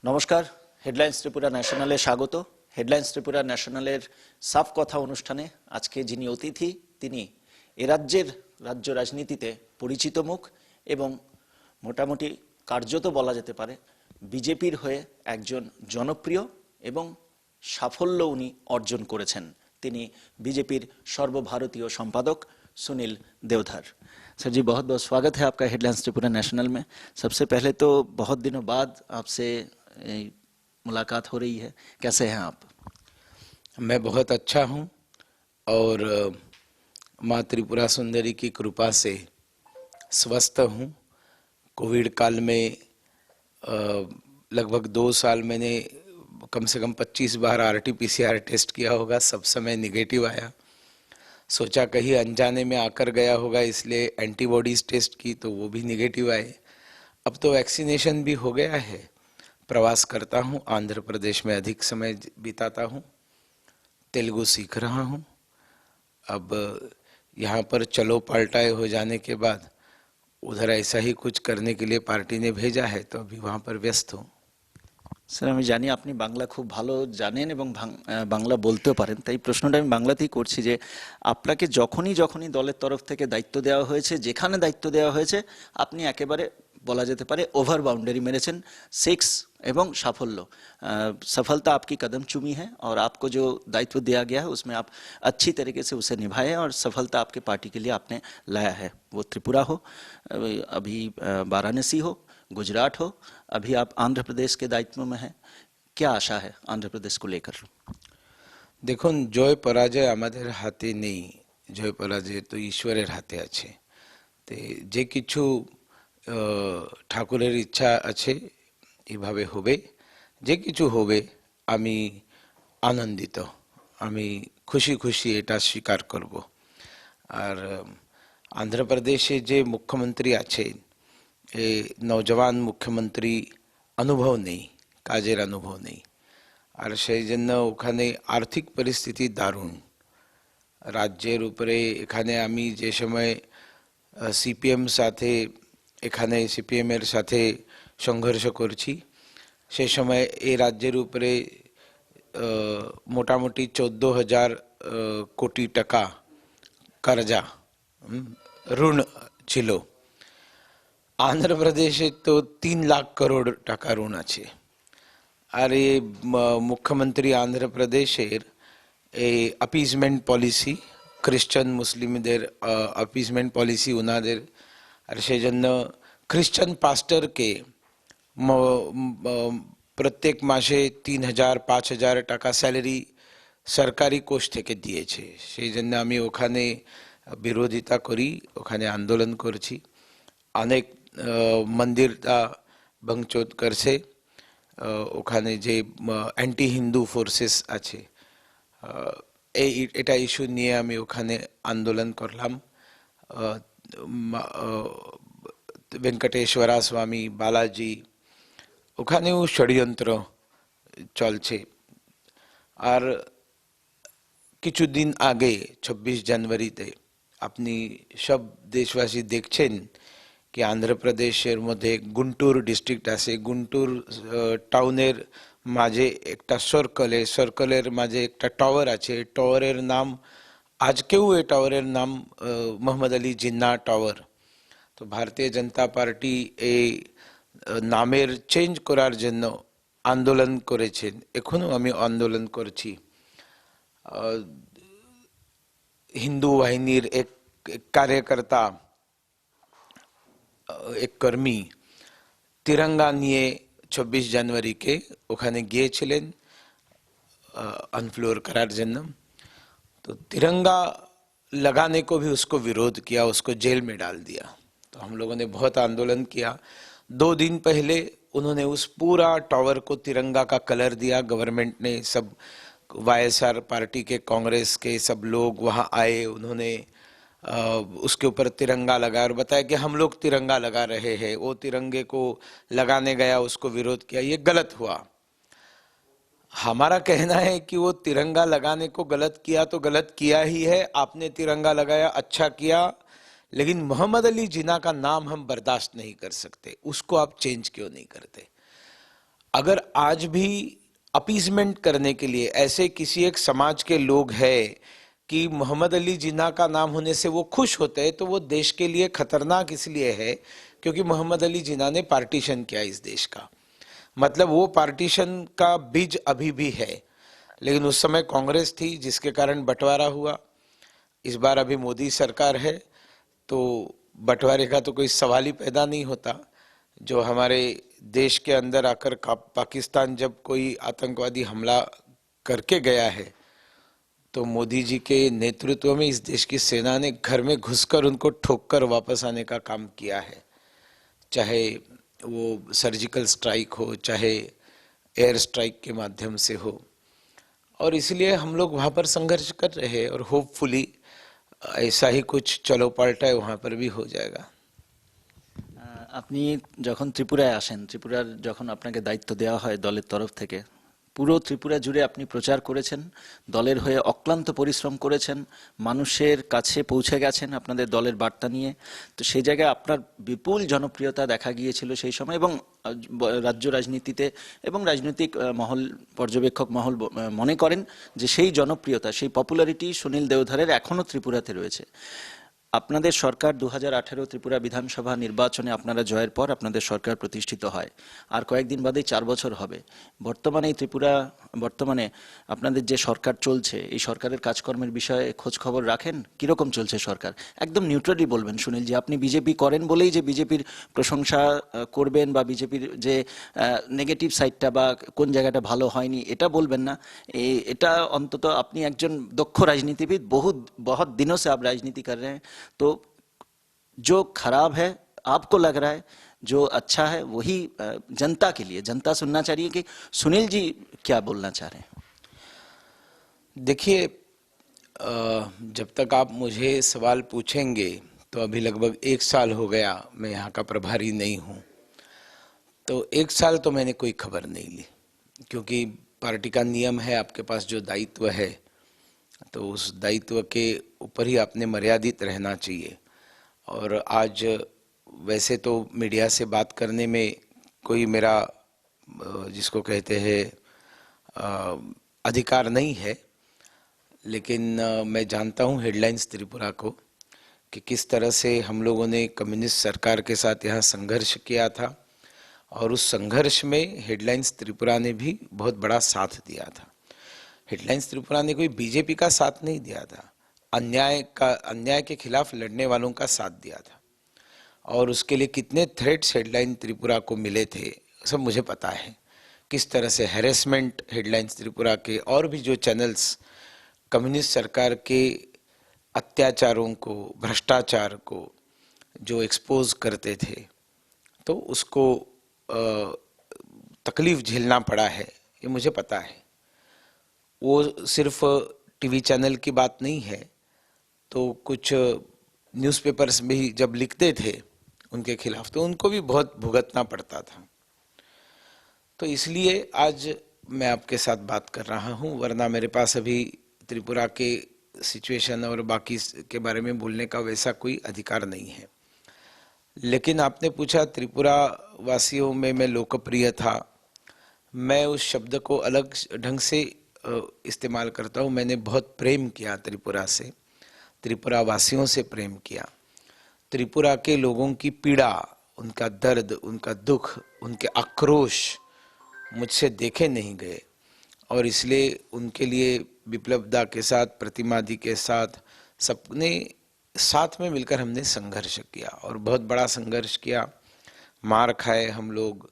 নমস্কার, হেডলাইন্স ত্রিপুরা ন্যাশনালে স্বাগত। হেডলাইন্স ত্রিপুরা ন্যাশনালের সাফ কথা অনুষ্ঠানে আজকে যিনি অতিথি তিনি এ রাজ্যের রাজ্য রাজনীতিতে পরিচিত মুখ এবং মোটামুটি কার্যত বলা যেতে পারে বিজেপির হয়ে একজন জনপ্রিয় এবং সাফল্য উনি অর্জন করেছেন। তিনি বিজেপির সর্বভারতীয় সম্পাদক सुनील देवधर। सर जी, बहुत बहुत स्वागत है आपका हेडलाइंस त्रिपुरा नेशनल में। सबसे पहले तो बहुत दिनों बाद आपसे मुलाकात हो रही है, कैसे हैं आप? मैं बहुत अच्छा हूं और माँ त्रिपुरा सुंदरी की कृपा से स्वस्थ हूं। कोविड काल में लगभग 2 साल मैंने कम से कम 25 बार RT-PCR टेस्ट किया होगा, सब समय निगेटिव आया। सोचा कहीं अनजाने में आकर गया होगा, इसलिए एंटीबॉडीज टेस्ट की तो वो भी निगेटिव आए। अब तो वैक्सीनेशन भी हो गया है। प्रवास करता हूँ, आंध्र प्रदेश में अधिक समय बिताता हूँ, तेलुगु सीख रहा हूँ। अब यहाँ पर चलो पलटाए हो जाने के बाद उधर ऐसा ही कुछ करने के लिए पार्टी ने भेजा है, तो अभी वहाँ पर व्यस्त हूँ। স্যার, আমি জানি আপনি বাংলা খুব ভালো জানেন এবং বাংলা বলতেও পারেন, তাই প্রশ্নটা আমি বাংলাতেই করছি যে আপনাকে যখনই দলের তরফ থেকে দায়িত্ব দেওয়া হয়েছে, যেখানে দায়িত্ব দেওয়া হয়েছে আপনি একেবারে বলা যেতে পারে ওভার বাউন্ডারি মেরেছেন। 6 এবং সাফল্য, सफलता आपकी कदम चूमी है और आपको जो दायित्व दिया गया है उसमें आप अच्छी तरीके से उसे निभाए और सफलता आपके पार्टी के लिए आपने लाया है। वो त्रिपुरा हो, अभी वाराणसी हो, गुजरात हो, अभी आप आंध्र प्रदेश के दायित्व में हैं। क्या आशा है आंध्र प्रदेश को लेकर? দেখুন, জয় পরাজয় আমাদের হাতে নেই, জয় পরাজয় তো ঈশ্বরের হাতে আছে। তো যে কিছু ঠাকুরের ইচ্ছা আছে এভাবে হবে। যে কিছু হবে আমি আনন্দিত, আমি খুশি খুশি এটা স্বীকার করব। আর আন্ধ্রপ্রদেশে যে মুখ্যমন্ত্রী আছেন, এই নওজওয়ান মুখ্যমন্ত্রী অনুভব নেই, কাজের অনুভব নেই। আর সেই জন্য ওখানে আর্থিক পরিস্থিতি দারুণ। রাজ্যের উপরে এখানে আমি যে সময় সিপিএম সাথে এখানে সিপিএমের সাথে সংঘর্ষ করছি, সেই সময় এই রাজ্যের উপরে মোটামুটি 14,000 কোটি টাকা कर्जा ऋण ছিল। আন্ধ্রপ্রদেশে তো 3 লাখ করোড় টাকা ঋণ আছে। আর এই মুখ্যমন্ত্রী আন্ধ্রপ্রদেশের এই অ্যাপিজমেন্ট পলিসি, খ্রিস্টান মুসলিমদের অ্যাপিজমেন্ট পলিসি ওনাদের, আর সেই জন্য খ্রিস্টান পাস্টরকে প্রত্যেক মাসে 3,000-5,000 টাকা স্যালারি সরকারি কোষ থেকে দিয়েছে। সেই জন্য আমি ওখানে বিরোধিতা করি, ওখানে আন্দোলন করছি। অনেক মন্দিরটা ভাঙচুর করছে, ওখানে যে অ্যান্টি হিন্দু ফোর্সেস আছে, এটা ইস্যু নিয়ে আমি ওখানে আন্দোলন করলাম। ভেঙ্কটেশ্বরা স্বামী, বালাজি, ওখানেও ষড়যন্ত্র চলছে। আর কিছুদিন আগে 26 জানুয়ারিতে আপনি সব দেশবাসী দেখছেন কি আন্ধ্রপ্রদেশের মধ্যে গুন্টুর ডিস্ট্রিক্ট আছে, গুন্টুর টাউনের মাঝে একটা সার্কেলের মাঝে একটা টাওয়ার আছে। টাওয়ারের নাম আজকেও এই টাওয়ারের নাম মোহাম্মদ আলী জিন্নাহ টাওয়ার। তো ভারতীয় জনতা পার্টি এই নামের চেঞ্জ করার জন্য আন্দোলন করেছেন, এখনো আমি আন্দোলন করছি। হিন্দু বাহিনীর এক কার্যকর্তা, এক কর্মী তিরঙ্গা নিয়ে 26 জানুয়ারিকে ওখানে গিয়েছিলেন अनफ्लोर करार जन्म। तो तिरंगा लगाने को भी उसको विरोध किया, उसको जेल में डाल दिया। तो हम लोगों ने बहुत आंदोलन किया। 2 दिन पहले उन्होंने उस पूरा टावर को तिरंगा का कलर दिया। गवर्नमेंट ने सब YSR पार्टी के, कांग्रेस के सब लोग वहाँ आए, उन्होंने उसके ऊपर तिरंगा लगाया और बताया कि हम लोग तिरंगा लगा रहे हैं। वो तिरंगे को लगाने गया, उसको विरोध किया, ये गलत हुआ। हमारा कहना है कि वो तिरंगा लगाने को गलत किया तो गलत किया ही है। आपने तिरंगा लगाया, अच्छा किया, लेकिन मोहम्मद अली जिन्ना का नाम हम बर्दाश्त नहीं कर सकते, उसको आप चेंज क्यों नहीं करते? अगर आज भी अपीजमेंट करने के लिए ऐसे किसी एक समाज के लोग हैं कि मोहम्मद अली जिन्ना का नाम होने से वो खुश होते हैं, तो वो देश के लिए खतरनाक इसलिए है क्योंकि मोहम्मद अली जिन्ना ने पार्टीशन किया इस देश का। मतलब वो पार्टीशन का बीज अभी भी है, लेकिन उस समय कांग्रेस थी जिसके कारण बंटवारा हुआ। इस बार अभी मोदी सरकार है तो बंटवारे का तो कोई सवाल ही पैदा नहीं होता। जो हमारे देश के अंदर आकर पाकिस्तान जब कोई आतंकवादी हमला करके गया है तो मोदी जी के नेतृत्व में इस देश की सेना ने घर में घुसकर उनको ठोककर वापस आने का काम किया है, चाहे वो सर्जिकल स्ट्राइक हो चाहे एयर स्ट्राइक के माध्यम से हो। और इसलिए हम लोग वहाँ पर संघर्ष कर रहे हैं और होपफुली ऐसा ही कुछ चलो पलटा वहाँ पर भी हो जाएगा। আপনি যখন ত্রিপুরায় আসেন, ত্রিপুরার যখন আপনাকে দায়িত্ব দেওয়া হয় দলের তরফ থেকে, পুরো ত্রিপুরা জুড়ে আপনি প্রচার করেছেন, দলের হয়ে অক্লান্ত পরিশ্রম করেছেন, মানুষের কাছে পৌঁছে গেছেন আপনাদের দলের বার্তা নিয়ে। তো সেই জায়গায় আপনার বিপুল জনপ্রিয়তা দেখা গিয়েছিল সেই সময়, এবং রাজ্য রাজনীতিতে এবং রাজনৈতিক মহল, পর্যবেক্ষক মহল মনে করেন যে সেই জনপ্রিয়তা, সেই পপুলারিটি সুনীল দেওধরের এখনও ত্রিপুরাতে রয়েছে। আপনাদের সরকার 2018 ত্রিপুরা বিধানসভা নির্বাচনে আপনারা জয়ের পর আপনাদের সরকার প্রতিষ্ঠিত হয়, আর কয়েকদিন বাদেই 4 বছর হবে। বর্তমানে এই ত্রিপুরা, বর্তমানে আপনাদের যে সরকার চলছে, এই সরকারের কাজকর্মের বিষয়ে খোঁজ খবর রাখেন? কিরকম চলছে সরকার? একদম নিউট্রালি বলবেন সুনীলজি, আপনি বিজেপি করেন বলেই যে বিজেপির প্রশংসা করবেন বা বিজেপির যে নেগেটিভ সাইডটা বা কোন জায়গাটা ভালো হয়নি এটা বলবেন না। এটা অন্তত আপনি একজন দক্ষ রাজনীতিবিদ, बहुत दिनों से आप राजनीति कर रहे हैं, तो जो खराब है आपको लग रहा है, जो अच्छा है वही जनता के लिए, जनता सुनना चाहिए कि सुनील जी क्या बोलना चाह रहे हैं। देखिए, जब तक आप मुझे सवाल पूछेंगे तो अभी लगभग 1 साल हो गया मैं यहाँ का प्रभारी नहीं हूँ, तो 1 साल तो मैंने कोई खबर नहीं ली, क्योंकि पार्टी का नियम है आपके पास जो दायित्व है तो उस दायित्व के ऊपर ही आपने मर्यादित रहना चाहिए। और आज वैसे तो मीडिया से बात करने में कोई मेरा जिसको कहते हैं अधिकार नहीं है, लेकिन मैं जानता हूँ हेडलाइंस त्रिपुरा को कि किस तरह से हम लोगों ने कम्युनिस्ट सरकार के साथ यहाँ संघर्ष किया था, और उस संघर्ष में हेडलाइंस त्रिपुरा ने भी बहुत बड़ा साथ दिया था। हेडलाइंस त्रिपुरा ने कोई बीजेपी का साथ नहीं दिया था, अन्याय के खिलाफ लड़ने वालों का साथ दिया था। और उसके लिए कितने थ्रेट्स हेडलाइन त्रिपुरा को मिले थे सब मुझे पता है, किस तरह से हैरेसमेंट हेडलाइंस त्रिपुरा के और भी जो चैनल्स कम्युनिस्ट सरकार के अत्याचारों को, भ्रष्टाचार को जो एक्सपोज करते थे, तो उसको तकलीफ झेलना पड़ा है, ये मुझे पता है। वो सिर्फ टीवी चैनल की बात नहीं है, तो कुछ न्यूज़पेपर्स में ही जब लिखते थे उनके खिलाफ तो उनको भी बहुत भुगतना पड़ता था। तो इसलिए आज मैं आपके साथ बात कर रहा हूँ, वरना मेरे पास अभी त्रिपुरा के सिचुएशन और बाकी के बारे में बोलने का वैसा कोई अधिकार नहीं है। लेकिन आपने पूछा त्रिपुरा वासियों में मैं लोकप्रिय था, मैं उस शब्द को अलग ढंग से इस्तेमाल करता हूँ। मैंने बहुत प्रेम किया त्रिपुरा से, त्रिपुरा वासियों से प्रेम किया। त्रिपुरा के लोगों की पीड़ा, उनका दर्द, उनका दुख, उनके आक्रोश मुझसे देखे नहीं गए, और इसलिए उनके लिए विप्लव दा के साथ, प्रतिमा दी के साथ, सबने साथ में मिलकर हमने संघर्ष किया और बहुत बड़ा संघर्ष किया। मार खाए हम लोग,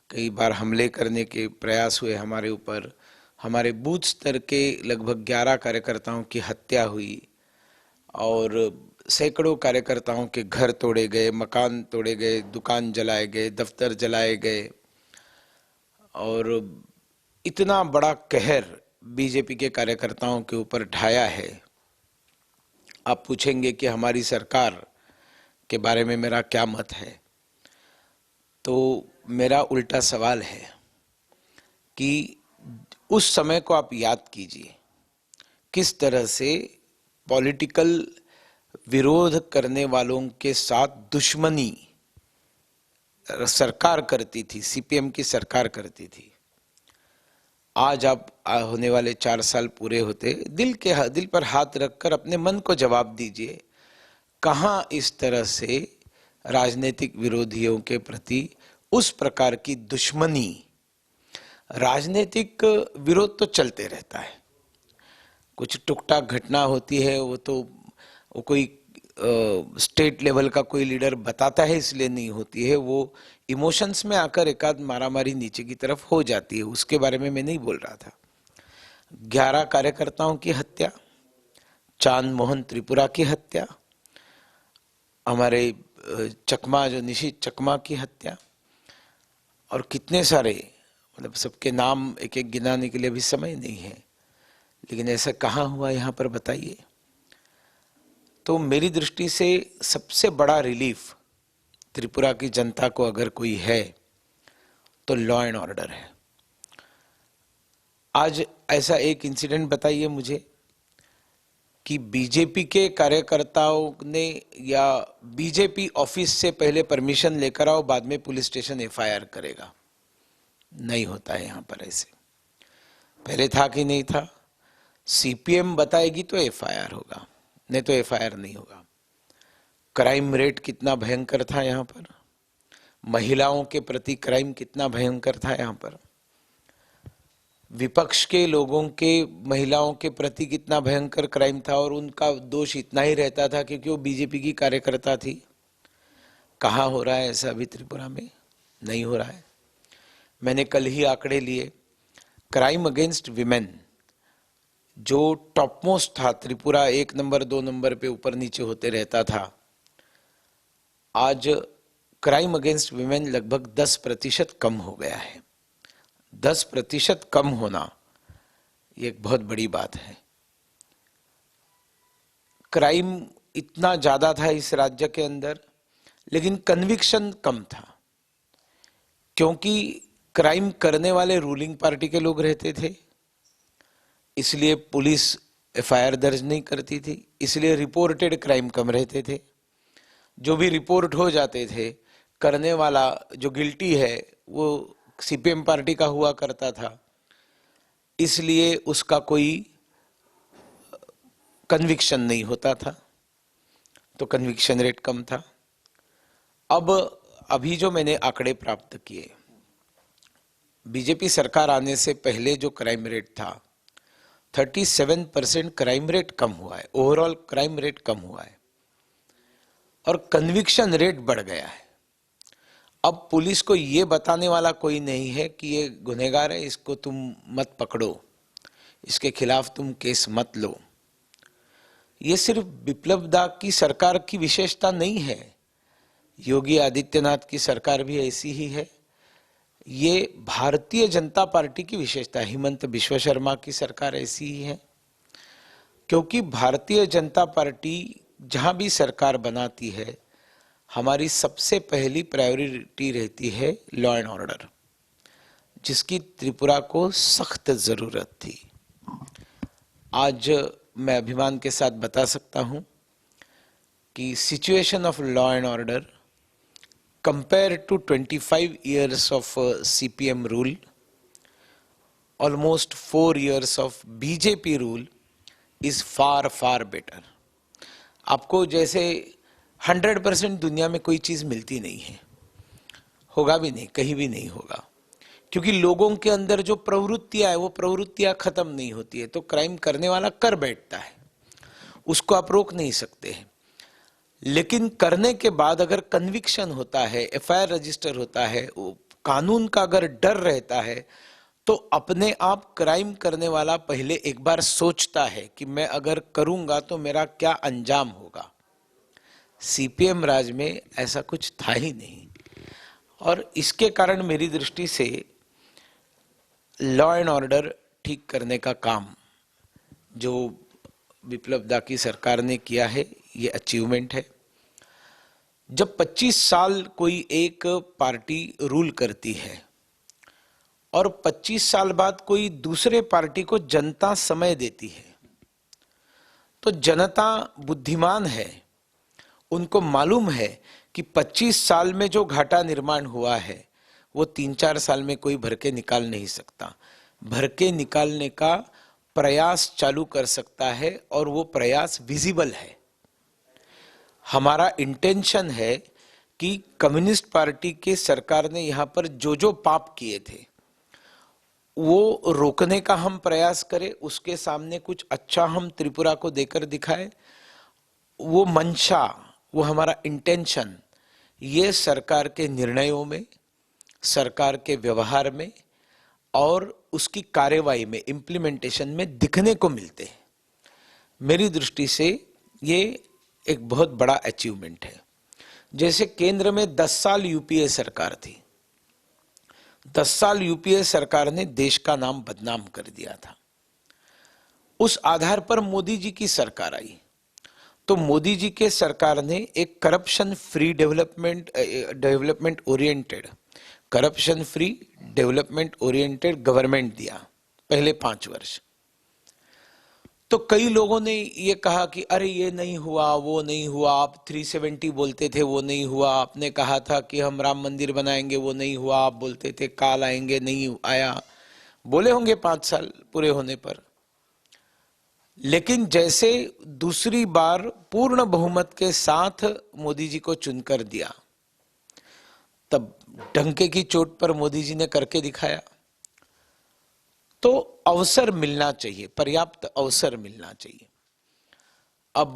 कई बार हमले करने के प्रयास हुए हमारे ऊपर, हमारे बूथ स्तर के लगभग 11 कार्यकर्ताओं की हत्या हुई, और सैकड़ों कार्यकर्ताओं के घर तोड़े गए, मकान तोड़े गए, दुकान जलाए गए, दफ्तर जलाए गए, और इतना बड़ा कहर बीजेपी के कार्यकर्ताओं के ऊपर ढाया है। आप पूछेंगे कि हमारी सरकार के बारे में मेरा क्या मत है, तो मेरा उल्टा सवाल है कि उस समय को आप याद कीजिए, किस तरह से पॉलिटिकल विरोध करने वालों के साथ दुश्मनी सरकार करती थी, सीपीएम की सरकार करती थी, आज आप होने वाले 4 साल पूरे होते, दिल पर हाथ रखकर अपने मन को जवाब दीजिए, कहां इस तरह से राजनीतिक विरोधियों के प्रति उस प्रकार की दुश्मनी। राजनीतिक विरोध तो चलते रहता है, कुछ टुकटाक घटना होती है, वो कोई स्टेट लेवल का कोई लीडर बताता है इसलिए नहीं होती है, वो इमोशंस में आकर एकाध मारामारी नीचे की तरफ हो जाती है, उसके बारे में मैं नहीं बोल रहा था। 11 कार्यकर्ताओं की हत्या, चांद मोहन त्रिपुरा की हत्या, हमारे चकमा जो निशित चकमा की हत्या, और कितने सारे, मतलब सबके नाम एक एक गिनाने के लिए भी समय नहीं है, लेकिन ऐसा कहाँ हुआ यहाँ पर बताइए। तो मेरी दृष्टि से सबसे बड़ा रिलीफ त्रिपुरा की जनता को अगर कोई है तो लॉ एंड ऑर्डर है। आज ऐसा एक इंसिडेंट बताइए मुझे कि बीजेपी के कार्यकर्ताओं ने या बीजेपी ऑफिस से पहले परमिशन लेकर आओ, बाद में पुलिस स्टेशन एफआईआर करेगा। नहीं होता है यहाँ पर ऐसे। पहले था कि नहीं था, सीपीएम बताएगी तो एफआईआर होगा, नहीं तो एफआईआर नहीं होगा। क्राइम रेट कितना भयंकर था यहाँ पर, महिलाओं के प्रति क्राइम कितना भयंकर था यहाँ पर, विपक्ष के लोगों के महिलाओं के प्रति कितना भयंकर क्राइम था, और उनका दोष इतना ही रहता था क्योंकि वो बीजेपी की कार्यकर्ता थी। कहाँ हो रहा है ऐसा अभी त्रिपुरा में? नहीं हो रहा है। मैंने कल ही आंकड़े लिए, क्राइम अगेंस्ट विमेन जो टॉप मोस्ट था, त्रिपुरा 1 नंबर 2 नंबर पे ऊपर नीचे होते रहता था, आज क्राइम अगेंस्ट विमेन लगभग 10% कम हो गया है। 10% कम होना ये एक बहुत बड़ी बात है। क्राइम इतना ज्यादा था इस राज्य के अंदर, लेकिन कन्विक्शन कम था, क्योंकि क्राइम करने वाले रूलिंग पार्टी के लोग रहते थे, इसलिए पुलिस एफआईआर दर्ज नहीं करती थी, इसलिए रिपोर्टेड क्राइम कम रहते थे। जो भी रिपोर्ट हो जाते थे, करने वाला जो गिल्टी है वो सीपीएम पार्टी का हुआ करता था, इसलिए उसका कोई कन्विक्शन नहीं होता था, तो कन्विक्शन रेट कम था। अब अभी जो मैंने आंकड़े प्राप्त किए, बीजेपी सरकार आने से पहले जो क्राइम रेट था 37% क्राइम रेट कम हुआ है, ओवरऑल क्राइम रेट कम हुआ है, और कन्विक्शन रेट बढ़ गया है। अब पुलिस को ये बताने वाला कोई नहीं है कि ये गुनहगार है, इसको तुम मत पकड़ो, इसके खिलाफ तुम केस मत लो। ये सिर्फ बिप्लब दा की सरकार की विशेषता नहीं है, योगी आदित्यनाथ की सरकार भी ऐसी ही है। ये भारतीय जनता पार्टी की विशेषता है, हिमंत बिश्व शर्मा की सरकार ऐसी ही है, क्योंकि भारतीय जनता पार्टी जहां भी सरकार बनाती है, हमारी सबसे पहली प्रायोरिटी रहती है लॉ एंड ऑर्डर, जिसकी त्रिपुरा को सख्त जरूरत थी। आज मैं अभिमान के साथ बता सकता हूं कि situation of law and order compared to 25 years of CPM rule, almost 4 years of BJP rule is far far better. आपको जैसे 100% दुनिया में कोई चीज मिलती नहीं है, होगा भी नहीं, कहीं भी नहीं होगा, क्योंकि लोगों के अंदर जो प्रवृत्तियां है वो प्रवृत्तियां खत्म नहीं होती है। तो क्राइम करने वाला कर बैठता है, उसको आप रोक नहीं सकते हैं, लेकिन करने के बाद अगर कन्विक्शन होता है, एफआईआर रजिस्टर होता है, कानून का अगर डर रहता है, तो अपने आप क्राइम करने वाला पहले एक बार सोचता है कि मैं अगर करूंगा तो मेरा क्या अंजाम होगा। सीपीएम राज में ऐसा कुछ था ही नहीं, और इसके कारण मेरी दृष्टि से लॉ एंड ऑर्डर ठीक करने का काम जो बिप्लब दा की सरकार ने किया है, ये अचीवमेंट है। जब 25 साल कोई एक पार्टी रूल करती है और 25 साल बाद कोई दूसरे पार्टी को जनता समय देती है, तो जनता बुद्धिमान है, उनको मालूम है कि 25 साल में जो घाटा निर्माण हुआ है वो 3-4 साल में कोई भर के निकाल नहीं सकता। भर के निकालने का प्रयास चालू कर सकता है और वो प्रयास विजिबल है। हमारा इंटेंशन है कि कम्युनिस्ट पार्टी के सरकार ने यहाँ पर जो जो पाप किए थे वो रोकने का हम प्रयास करें, उसके सामने कुछ अच्छा हम त्रिपुरा को देकर दिखाएं। वो मंशा, वो हमारा इंटेंशन ये सरकार के निर्णयों में, सरकार के व्यवहार में और उसकी कार्यवाही में, इम्प्लीमेंटेशन में दिखने को मिलते हैं। मेरी दृष्टि से ये एक बहुत बड़ा अचीवमेंट है। जैसे केंद्र में 10 साल यूपीए सरकार थी, 10 साल यूपीए सरकार ने देश का नाम बदनाम कर दिया था। उस आधार पर मोदी जी की सरकार आई, तो मोदी जी के सरकार ने एक corruption free development oriented government दिया पहले 5 वर्ष। तो कई लोगों ने ये कहा कि अरे ये नहीं हुआ, वो नहीं हुआ, आप 370 बोलते थे वो नहीं हुआ, आपने कहा था कि हम राम मंदिर बनाएंगे वो नहीं हुआ, आप बोलते थे काल आएंगे नहीं आया, बोले होंगे 5 साल पूरे होने पर। लेकिन जैसे दूसरी बार पूर्ण बहुमत के साथ मोदी जी को चुनकर दिया, तब डंके की चोट पर मोदी जी ने करके दिखाया। तो अवसर मिलना चाहिए, पर्याप्त अवसर मिलना चाहिए। अब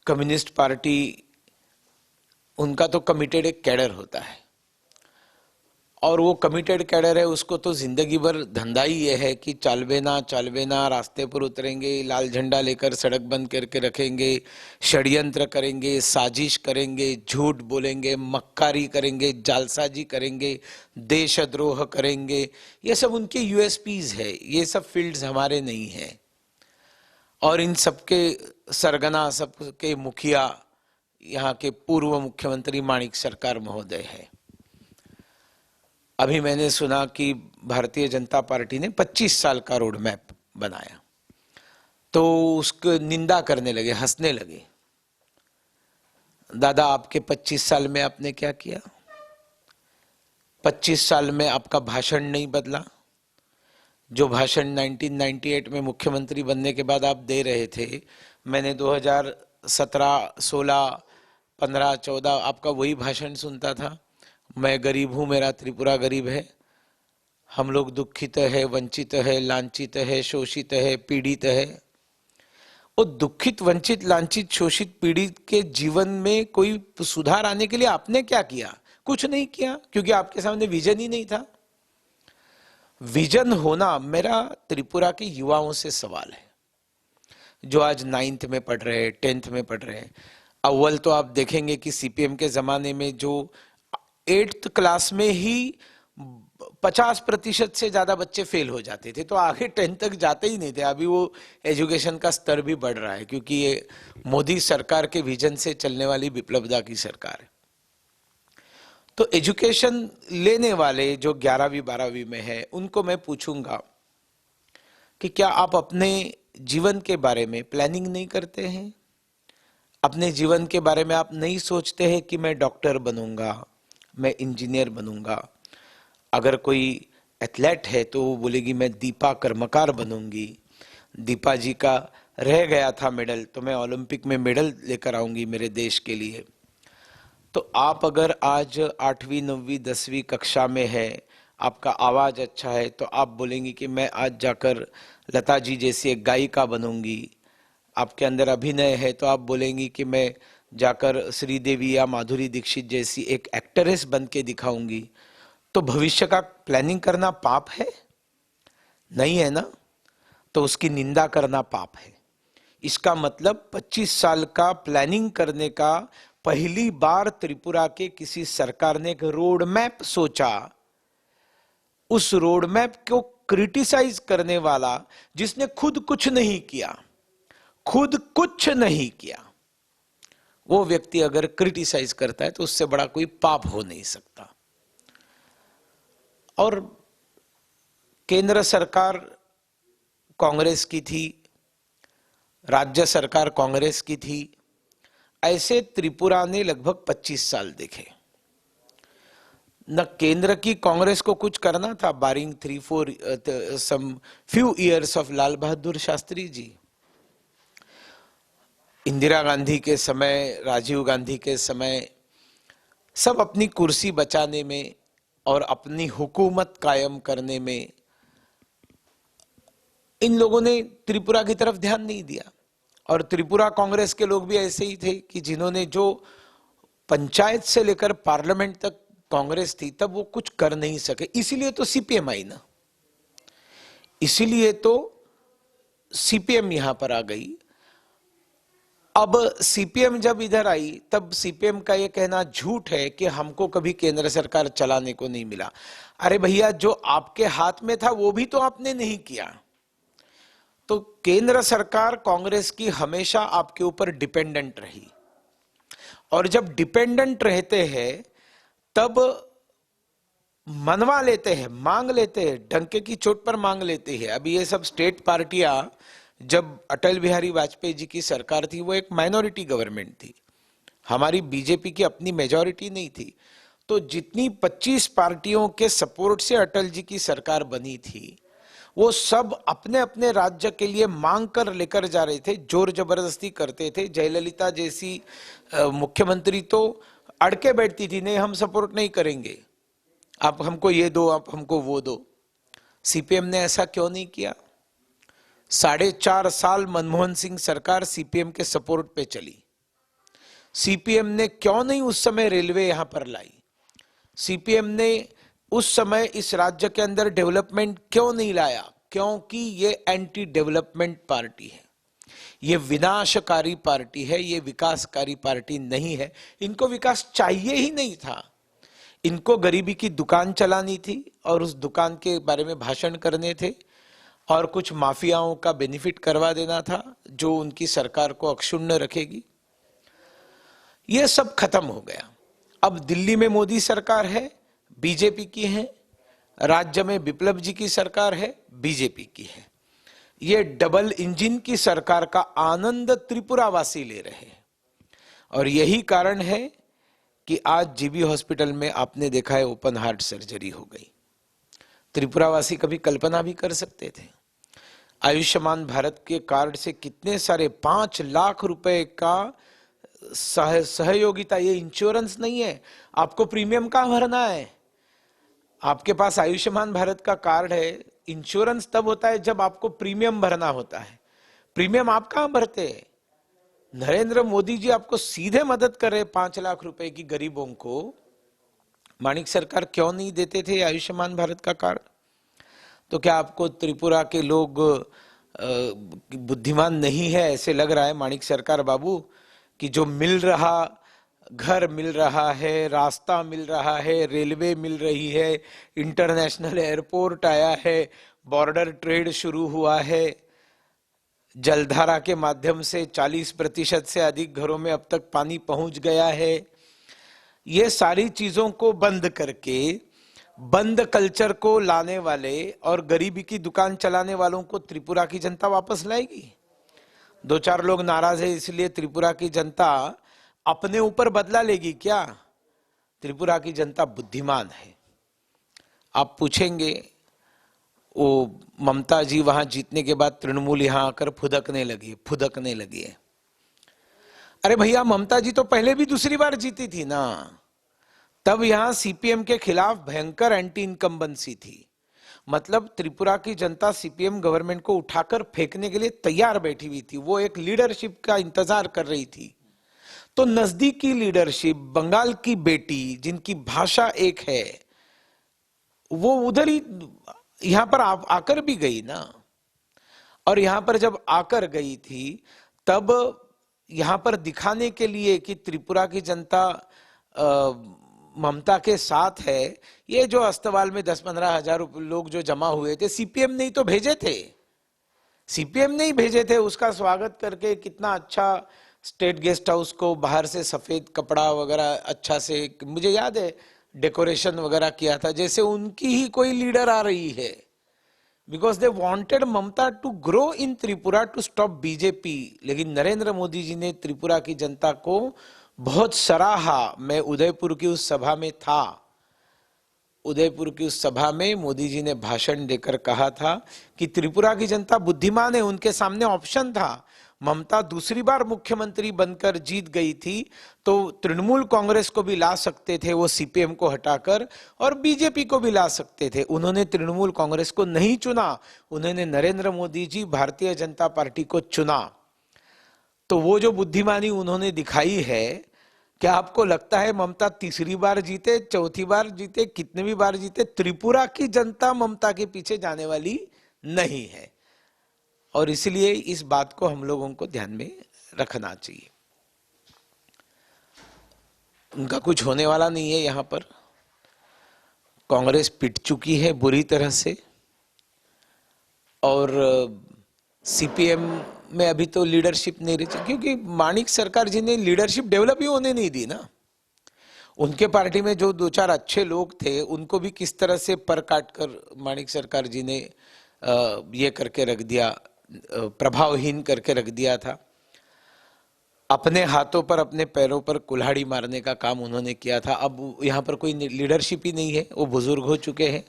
कम्युनिस्ट पार्टी, उनका तो कमिटेड एक कैडर होता है और वो कमिटेड कैडर है, उसको तो जिंदगी भर धंधा ही ये है कि चालबेना रास्ते पर उतरेंगे, लाल झंडा लेकर सड़क बंद करके रखेंगे, षड्यंत्र करेंगे, साजिश करेंगे, झूठ बोलेंगे, मक्कारी करेंगे, जालसाजी करेंगे, देशद्रोह करेंगे। ये सब उनके यूएसपीज है, ये सब फील्ड्स हमारे नहीं है। और इन सबके सरगना, सबके मुखिया यहाँ के पूर्व मुख्यमंत्री माणिक सरकार महोदय है। अभी मैंने सुना कि भारतीय जनता पार्टी ने 25 साल का रोड मैप बनाया, तो उसको निंदा करने लगे, हंसने लगे। दादा, आपके 25 साल में आपने क्या किया? 25 साल में आपका भाषण नहीं बदला। जो भाषण 1998 में मुख्यमंत्री बनने के बाद आप दे रहे थे, मैंने 2017, 16, 15, 14 आपका वही भाषण सुनता था। मैं गरीब हूं, मेरा त्रिपुरा गरीब है, हम लोग दुखित है, वंचित है, लांछित है, शोषित है, पीड़ित है। वो दुखित, वंचित, लांछित, शोषित, पीड़ित के जीवन में कोई सुधार आने के लिए आपने क्या किया? कुछ नहीं किया, क्योंकि आपके सामने विजन ही नहीं था। विजन होना मेरा त्रिपुरा के युवाओं से सवाल है, जो आज 9th में पढ़ रहे हैं, 10th में पढ़ रहे हैं। अव्वल तो आप देखेंगे कि सीपीएम के जमाने में जो 8th क्लास में ही 50% से ज्यादा बच्चे फेल हो जाते थे, तो आगे 10th तक जाते ही नहीं थे। अभी वो एजुकेशन का स्तर भी बढ़ रहा है, क्योंकि ये मोदी सरकार के विजन से चलने वाली विप्लवदा की सरकार है। तो एजुकेशन लेने वाले जो 11वीं 12वीं में है, उनको मैं पूछूंगा कि क्या आप अपने जीवन के बारे में प्लानिंग नहीं करते हैं? अपने जीवन के बारे में आप नहीं सोचते हैं कि मैं डॉक्टर बनूंगा, मैं इंजीनियर बनूंगा। अगर कोई एथलेट है तो वो बोलेगी मैं दीपा कर्मकार बनूंगी, दीपा जी का रह गया था मेडल, तो मैं ओलंपिक में मेडल लेकर आऊंगी मेरे देश के लिए। तो आप अगर आज 8वीं 9वीं 10वीं कक्षा में है, आपका आवाज अच्छा है, तो आप बोलेंगी कि मैं आज जाकर लता जी जैसी एक गायिका बनूंगी। आपके अंदर अभिनय है तो आप बोलेंगी कि मैं जाकर श्रीदेवी या माधुरी दीक्षित जैसी एक एक्ट्रेस बन के दिखाऊंगी। तो भविष्य का प्लानिंग करना पाप है? नहीं है ना? तो उसकी निंदा करना पाप है। इसका मतलब 25 साल का प्लानिंग करने का पहली बार त्रिपुरा के किसी सरकार ने एक रोड मैप सोचा। उस रोड मैप को क्रिटिसाइज करने वाला, जिसने खुद कुछ नहीं किया, वो व्यक्ति अगर क्रिटिसाइज करता है तो उससे बड़ा कोई पाप हो नहीं सकता। और केंद्र सरकार कांग्रेस की थी, राज्य सरकार कांग्रेस की थी, ऐसे त्रिपुरा ने लगभग 25 साल देखे। न केंद्र की कांग्रेस को कुछ करना था, बारिंग 3-4 some few years of Lal Bahadur Shastri ji. Indira Gandhi के समय, राजीव गांधी के समय सब अपनी कुर्सी बचाने में और अपनी हुकूमत कायम करने में इन लोगों ने त्रिपुरा की तरफ ध्यान नहीं दिया। और त्रिपुरा कांग्रेस के लोग भी ऐसे ही थे कि जिन्होंने, जो पंचायत से लेकर पार्लियामेंट तक कांग्रेस थी, तब वो कुछ कर नहीं सके। इसीलिए तो सीपीएम आई ना, इसीलिए तो सीपीएम यहां पर आ गई। अब सीपीएम जब इधर आई, तब सीपीएम का ये कहना झूठ है कि हमको कभी केंद्र सरकार चलाने को नहीं मिला। अरे भैया, जो आपके हाथ में था वो भी तो आपने नहीं किया। तो केंद्र सरकार कांग्रेस की हमेशा आपके ऊपर डिपेंडेंट रही, और जब डिपेंडेंट रहते हैं तब मनवा लेते हैं, मांग लेते हैं, डंके की चोट पर मांग लेते हैं। अभी ये सब स्टेट पार्टियां, जब अटल बिहारी वाजपेयी जी की सरकार थी, वो एक माइनॉरिटी गवर्नमेंट थी, हमारी बीजेपी की अपनी मेजॉरिटी नहीं थी। तो जितनी 25 पार्टियों के सपोर्ट से अटल जी की सरकार बनी थी, वो सब अपने अपने राज्य के लिए मांग कर लेकर जा रहे थे, जोर जबरदस्ती करते थे। जयललिता जैसी मुख्यमंत्री तो अड़के बैठती थी, नहीं हम सपोर्ट नहीं करेंगे, आप हमको ये दो, आप हमको वो दो। सीपीएम ने ऐसा क्यों नहीं किया? 4.5 साल मनमोहन सिंह सरकार सीपीएम के सपोर्ट पे चली। सीपीएम ने क्यों नहीं उस समय रेलवे यहां पर लाई? सीपीएम ने उस समय इस राज्य के अंदर डेवलपमेंट क्यों नहीं लाया? क्योंकि ये एंटी डेवलपमेंट पार्टी है, ये विनाशकारी पार्टी है, ये विकासकारी पार्टी नहीं है। इनको विकास चाहिए ही नहीं था, इनको गरीबी की दुकान चलानी थी और उस दुकान के बारे में भाषण करने थे, और कुछ माफियाओं का बेनिफिट करवा देना था जो उनकी सरकार को अक्षुण्ण रखेगी। यह सब खत्म हो गया। अब दिल्ली में मोदी सरकार है, बीजेपी की है, राज्य में बिप्लब जी की सरकार है, बीजेपी की है। ये डबल इंजन की सरकार का आनंद त्रिपुरावासी ले रहे हैं, और यही कारण है कि आज जीबी हॉस्पिटल में आपने देखा है ओपन हार्ट सर्जरी हो गई। त्रिपुरावासी कभी कल्पना भी कर सकते थे? आयुष्मान भारत के कार्ड से कितने सारे 5 लाख रुपए का सहयोगिता, ये इंश्योरेंस नहीं है, आपको प्रीमियम कहां भरना है? आपके पास आयुष्मान भारत का कार्ड है, इंश्योरेंस तब होता है जब आपको प्रीमियम भरना होता है। प्रीमियम आप कहां भरते हैं? नरेंद्र मोदी जी आपको सीधे मदद कर रहे 5 लाख रुपए की गरीबों को। माणिक सरकार क्यों नहीं देते थे आयुष्मान भारत का कार्ड? तो क्या आपको त्रिपुरा के लोग बुद्धिमान नहीं है ऐसे लग रहा है माणिक सरकार बाबू, कि जो मिल रहा, घर मिल रहा है, रास्ता मिल रहा है, रेलवे मिल रही है, इंटरनेशनल एयरपोर्ट आया है, बॉर्डर ट्रेड शुरू हुआ है, जलधारा के माध्यम से 40% से अधिक घरों में अब तक पानी पहुंच गया है, ये सारी चीजों को बंद करके बंद कल्चर को लाने वाले और गरीबी की दुकान चलाने वालों को त्रिपुरा की जनता वापस लाएगी? 2-4 लोग नाराज है इसलिए त्रिपुरा की जनता अपने ऊपर बदला लेगी क्या? त्रिपुरा की जनता बुद्धिमान है। आप पूछेंगे, वो ममता जी वहां जीतने के बाद तृणमूल यहां आकर फुदकने लगी है। अरे भैया, ममता जी तो पहले भी दूसरी बार जीती थी ना, तब यहां सीपीएम के खिलाफ भयंकर एंटी इनकम्बेंसी थी। मतलब त्रिपुरा की जनता सीपीएम गवर्नमेंट को उठाकर फेंकने के लिए तैयार बैठी हुई थी, वो एक लीडरशिप का इंतजार कर रही थी। तो नजदीकी लीडरशिप, बंगाल की बेटी जिनकी भाषा एक है, वो उधर ही यहां पर आकर भी गई ना। और यहां पर जब आकर गई थी, तब यहां पर दिखाने के लिए कि त्रिपुरा की जनता ममता के साथ है, ये जो अस्तवाल में 10-15 हजार लोग जो जमा हुए थे, सीपीएम ने ही तो भेजे थे। सीपीएम ने ही भेजे थे, उसका स्वागत करके कितना अच्छा स्टेट गेस्ट हाउस को बाहर से सफेद कपड़ा वगैरह अच्छा से, मुझे याद है, डेकोरेशन वगैरह किया था, जैसे उनकी ही कोई लीडर आ रही है। Because they wanted Mamata to grow in Tripura to stop BJP. लेकिन नरेंद्र मोदी जी ने त्रिपुरा की जनता को बहुत सराहा। मैं उदयपुर की उस सभा में था। उदयपुर की उस सभा में मोदी जी ने भाषण देकर कहा था कि त्रिपुरा की जनता बुद्धिमान है, उनके सामने ऑप्शन था। ममता दूसरी बार मुख्यमंत्री बनकर जीत गई थी तो तृणमूल कांग्रेस को भी ला सकते थे वो सीपीएम को हटाकर, और बीजेपी को भी ला सकते थे। उन्होंने तृणमूल कांग्रेस को नहीं चुना, उन्होंने नरेंद्र मोदी जी भारतीय जनता पार्टी को चुना। तो वो जो बुद्धिमानी उन्होंने दिखाई है, क्या आपको लगता है ममता तीसरी बार जीते, चौथी बार जीते, कितने भी बार जीते, त्रिपुरा की जनता ममता के पीछे जाने वाली नहीं है। और इसलिए इस बात को हम लोगों को ध्यान में रखना चाहिए। उनका कुछ होने वाला नहीं है। यहां पर कांग्रेस पिट चुकी है बुरी तरह से, और सीपीएम में अभी तो लीडरशिप नहीं रही, क्योंकि माणिक सरकार जी ने लीडरशिप डेवलप ही होने नहीं दी ना। उनके पार्टी में जो दो चार अच्छे लोग थे उनको भी किस तरह से पर काट कर माणिक सरकार जी ने ये करके रख दिया, प्रभावहीन करके रख दिया था। अपने हाथों पर अपने पैरों पर कुल्हाड़ी मारने का काम उन्होंने किया था। अब यहाँ पर कोई लीडरशिप ही नहीं है, वो बुजुर्ग हो चुके हैं।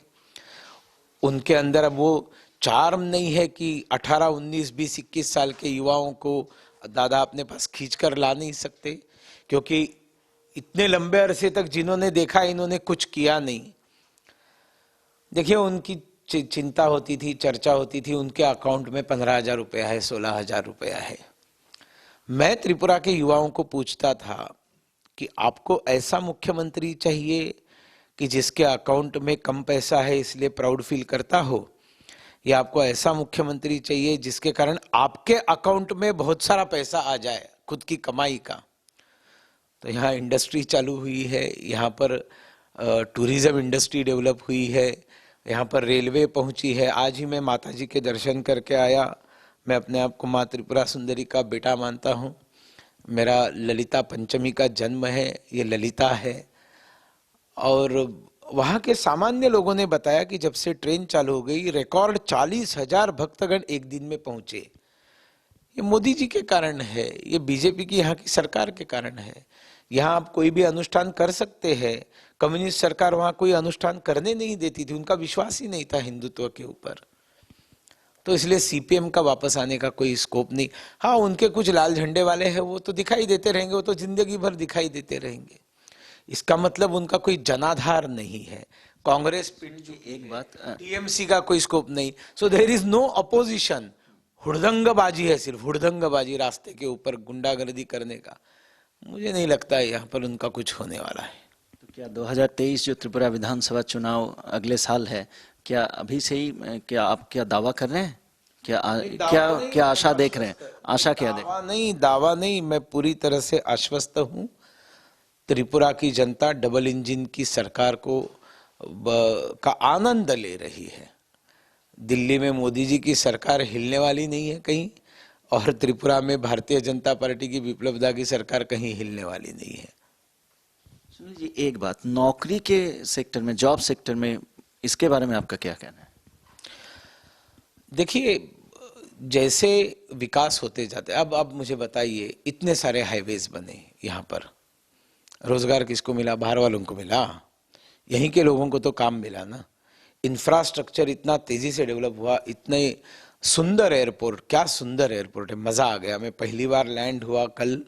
उनके अंदर अब वो चार्म नहीं है कि 18, 19, 20, 21 साल के युवाओं को दादा अपने पास खींच कर ला नहीं सकते, क्योंकि इतने लंबे अरसे तक जिन्होंने देखा इन्होंने कुछ किया नहीं। देखिए, उनकी चिंता होती थी, चर्चा होती थी, उनके अकाउंट में 15,000 रुपया है, 16,000 रुपया है। मैं त्रिपुरा के युवाओं को पूछता था कि आपको ऐसा मुख्यमंत्री चाहिए कि जिसके अकाउंट में कम पैसा है इसलिए प्राउड फील करता हो, या आपको ऐसा मुख्यमंत्री चाहिए जिसके कारण आपके अकाउंट में बहुत सारा पैसा आ जाए खुद की कमाई का। तो यहाँ इंडस्ट्री चालू हुई है, यहाँ पर टूरिज्म इंडस्ट्री डेवलप हुई है, यहाँ पर रेलवे पहुंची है। आज ही मैं माता जी के दर्शन करके आया। मैं अपने आप को माँ त्रिपुरा सुंदरी का बेटा मानता हूँ। मेरा ललिता पंचमी का जन्म है, ये ललिता है। और वहाँ के सामान्य लोगों ने बताया कि जब से ट्रेन चालू हो गई, रिकॉर्ड 40,000 भक्तगण एक दिन में पहुंचे। ये मोदी जी के कारण है, ये बीजेपी की यहाँ की सरकार के कारण है। यहाँ आप कोई भी अनुष्ठान कर सकते हैं। कम्युनिस्ट सरकार वहाँ कोई अनुष्ठान करने नहीं देती थी, उनका विश्वास ही नहीं था हिंदुत्व के ऊपर। तो इसलिए सीपीएम का वापस आने का कोई स्कोप नहीं। हाँ, उनके कुछ लाल झंडे वाले हैं, वो तो दिखाई देते रहेंगे, वो तो जिंदगी भर दिखाई देते रहेंगे। इसका मतलब उनका कोई जनाधार नहीं है। कांग्रेस एक बात, टीएमसी का कोई स्कोप नहीं। So there is no opposition. हुड़दंगबाजी है, सिर्फ हुड़दंगबाजी, रास्ते के ऊपर गुंडागर्दी करने का। मुझे नहीं लगता है यहाँ पर उनका कुछ होने वाला है। तो क्या 2023 जो त्रिपुरा विधानसभा चुनाव अगले साल है, क्या अभी से ही क्या आप क्या दावा कर रहे हैं, क्या आशा देख रहे हैं? आशा क्या देख? दावा नहीं, मैं पूरी तरह से आश्वस्त हूँ। त्रिपुरा की जनता डबल इंजन की सरकार को का आनंद ले रही है। दिल्ली में मोदी जी की सरकार हिलने वाली नहीं है कहीं, और त्रिपुरा में भारतीय जनता पार्टी की विप्लव दा की सरकार कहीं हिलने वाली नहीं है। सुनिए जी, एक बात, नौकरी के सेक्टर में, जॉब सेक्टर में, इसके बारे में आपका क्या कहना है? देखिए, जैसे विकास होते जाते, अब मुझे बताइए, इतने सारे हाईवेज बने यहाँ पर, रोजगार किसको मिला? बाहर वालों को मिला? यहीं के लोगों को तो काम मिला ना। इंफ्रास्ट्रक्चर इतना तेजी से डेवलप हुआ, इतने सुंदर एयरपोर्ट, क्या सुंदर एयरपोर्ट है, मजा आ गया। मैं पहली बार लैंड हुआ कल,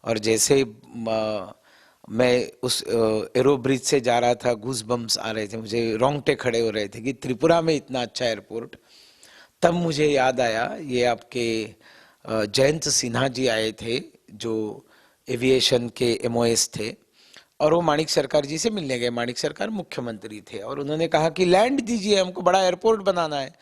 और जैसे मैं उस एरो ब्रिज से जा रहा था, गूस बम्स आ रहे थे, मुझे रोंगटे खड़े हो रहे थे कि त्रिपुरा में इतना अच्छा एयरपोर्ट। तब मुझे याद आया, ये आपके जयंत सिन्हा जी आए थे जो एविएशन के एमओएस थे, और वो माणिक सरकार जी से मिलने गए। माणिक सरकार मुख्यमंत्री थे, और उन्होंने कहा कि लैंड दीजिए, हमको बड़ा एयरपोर्ट बनाना है।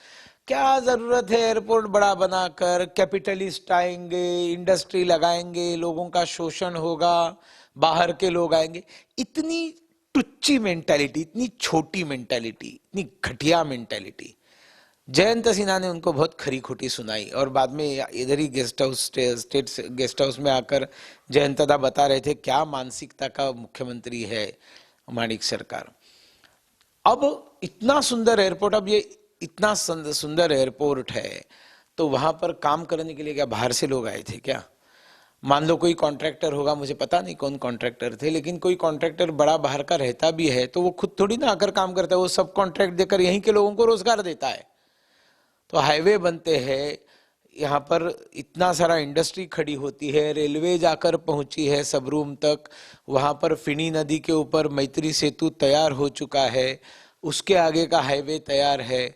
क्या जरूरत है एयरपोर्ट बड़ा बनाकर? कैपिटलिस्ट आएंगे, इंडस्ट्री लगाएंगे, लोगों का शोषण होगा, बाहर के लोग आएंगे। इतनी टुच्ची मेंटालिटी, इतनी छोटी मेंटालिटी, इतनी घटिया मेंटालिटी। जयंत सिन्हा ने उनको बहुत खरी खोटी सुनाई, और बाद में इधर ही guest house, state guest house में आकर जयंत दा बता रहे थे क्या मानसिकता का मुख्यमंत्री है माणिक सरकार। अब इतना सुंदर एयरपोर्ट, अब ये इतना सुंदर एयरपोर्ट है, तो वहां पर काम करने के लिए क्या बाहर से लोग आए थे क्या? मान लो कोई कॉन्ट्रैक्टर होगा, मुझे पता नहीं कौन कॉन्ट्रैक्टर थे, लेकिन कोई कॉन्ट्रैक्टर बड़ा बाहर का रहता भी है तो वो खुद थोड़ी ना आकर काम करता है, वो सब कॉन्ट्रैक्ट देकर यहीं के लोगों को रोजगार देता है। तो हाईवे बनते हैं, यहाँ पर इतना सारा इंडस्ट्री खड़ी होती है, रेलवे जाकर पहुंची है सबरूम तक, वहाँ पर फिनी नदी के ऊपर मैत्री सेतु तैयार हो चुका है, उसके आगे का हाईवे तैयार है।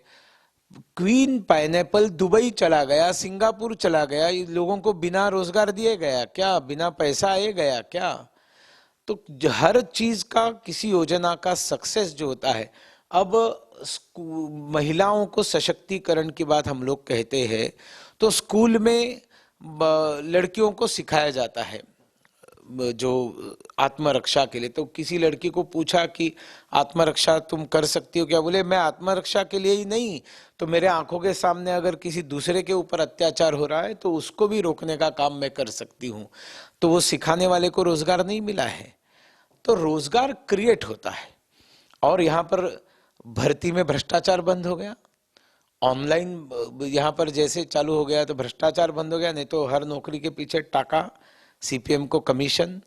क्वीन पाइनएप्पल दुबई चला गया, सिंगापुर चला गया, ये लोगों को बिना रोजगार दिए गया क्या? बिना पैसा आए गया क्या? तो हर चीज का, किसी योजना का सक्सेस जो होता है, अब महिलाओं को सशक्तिकरण की बात हम लोग कहते हैं, तो स्कूल में लड़कियों को सिखाया जाता है जो आत्मरक्षा के लिए। तो किसी लड़की को पूछा कि आत्मरक्षा तुम कर सकती हो क्या? बोले मैं आत्मरक्षा के लिए ही नहीं, तो मेरे आंखों के सामने अगर किसी दूसरे के ऊपर अत्याचार हो रहा है तो उसको भी रोकने का काम मैं कर सकती हूँ। तो वो सिखाने वाले को रोजगार नहीं मिला है, तो रोजगार क्रिएट होता है। और यहाँ पर भर्ती में भ्रष्टाचार बंद हो गया, ऑनलाइन यहाँ पर जैसे चालू हो गया तो भ्रष्टाचार बंद हो गया, नहीं तो हर नौकरी के पीछे टाका, सीपीएम को कमीशन।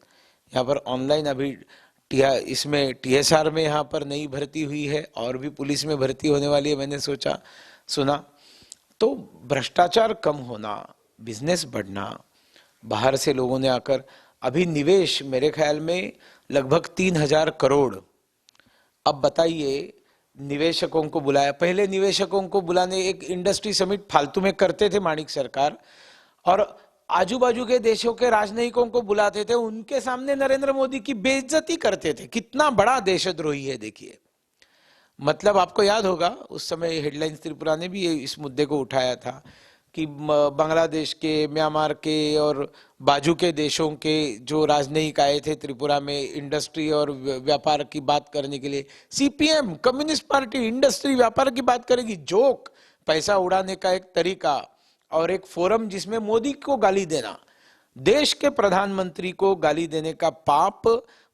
यहाँ पर ऑनलाइन अभी इसमें टीएसआर में यहाँ पर नई भर्ती हुई है, और भी पुलिस में भर्ती होने वाली है, मैंने सुना। तो भ्रष्टाचार कम होना, बिजनेस बढ़ना, बाहर से लोगों ने आकर, अभी निवेश मेरे ख्याल में लगभग 3,000 करोड़। अब बताइए, निवेशकों को बुलाया, पहले निवेशकों को बुलाने एक इंडस्ट्री समिट फालतू में करते थे माणिक सरकार, और आजू बाजू के देशों के राजनयिकों को बुलाते थे, उनके सामने नरेंद्र मोदी की बेइज्जती करते थे। कितना बड़ा देशद्रोही है देखिए। मतलब आपको याद होगा उस समय हेडलाइंस त्रिपुरा ने भी इस मुद्दे को उठाया था कि बांग्लादेश के, म्यांमार के और बाजू के देशों के जो राजनयिक आए थे त्रिपुरा में इंडस्ट्री और व्यापार की बात करने के लिए। सीपीएम, कम्युनिस्ट पार्टी, इंडस्ट्री व्यापार की बात करेगी, जोक, पैसा उड़ाने का एक तरीका, और एक फोरम जिसमें मोदी को गाली देना, देश के प्रधानमंत्री को गाली देने का पाप